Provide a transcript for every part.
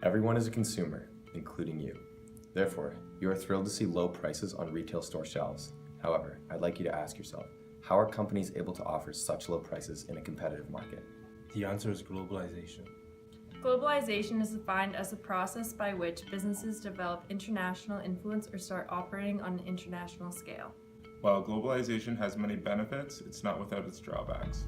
Everyone is a consumer, including you. Therefore, you are thrilled to see low prices on retail store shelves. However, I'd like you to ask yourself, how are companies able to offer such low prices in a competitive market? The answer is globalization. Globalization is defined as a process by which businesses develop international influence or start operating on an international scale. While globalization has many benefits, it's not without its drawbacks.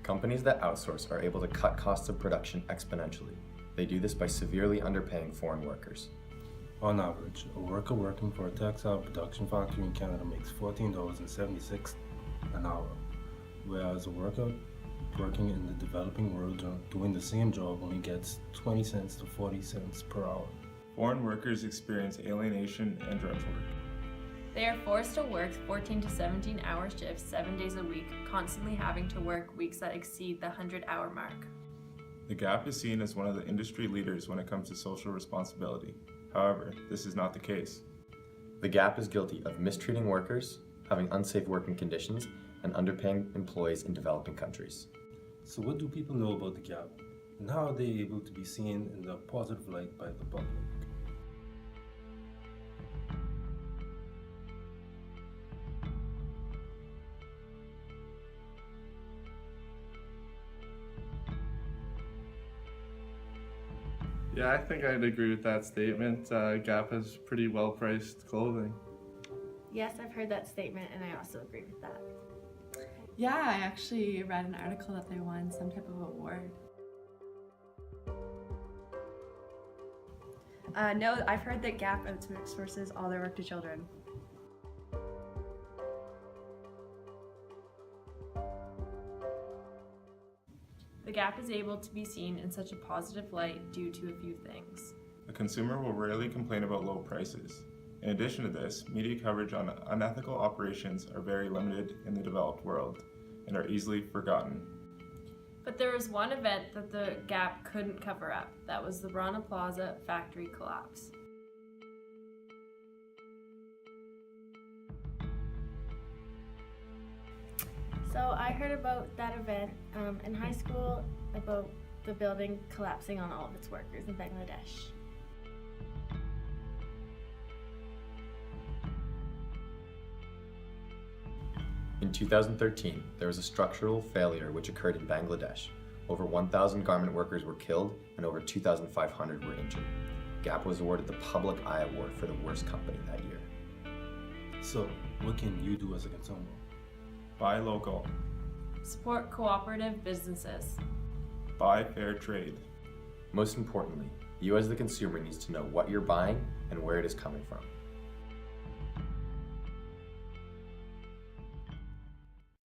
Companies that outsource are able to cut costs of production exponentially. They do this by severely underpaying foreign workers. On average, a worker working for a textile production factory in Canada makes $14.76 an hour, whereas a worker working in the developing world doing the same job only gets 20 cents to 40 cents per hour. Foreign workers experience alienation and drudge work. They are forced to work 14 to 17-hour shifts 7 days a week, constantly having to work weeks that exceed the 100-hour mark. The Gap is seen as one of the industry leaders when it comes to social responsibility. However, this is not the case. The Gap is guilty of mistreating workers, having unsafe working conditions, and underpaying employees in developing countries. So what do people know about the Gap, and how are they able to be seen in a positive light by the public? Yeah, I think I'd agree with that statement. Gap has pretty well-priced clothing. Yes, I've heard that statement and I also agree with that. Yeah, I actually read an article that they won some type of award. No, I've heard that Gap outsources all their work to children. The Gap is able to be seen in such a positive light due to a few things. A consumer will rarely complain about low prices. In addition to this, media coverage on unethical operations are very limited in the developed world and are easily forgotten. But there was one event that the Gap couldn't cover up. That was the Rana Plaza factory collapse. So I heard about that event in high school about the building collapsing on all of its workers in Bangladesh. In 2013, there was a structural failure which occurred in Bangladesh. Over 1,000 garment workers were killed and over 2,500 were injured. Gap was awarded the Public Eye Award for the worst company that year. So, what can you do as a consumer? Buy local. Support cooperative businesses. Buy fair trade. Most importantly, you as the consumer needs to know what you're buying and where it is coming from.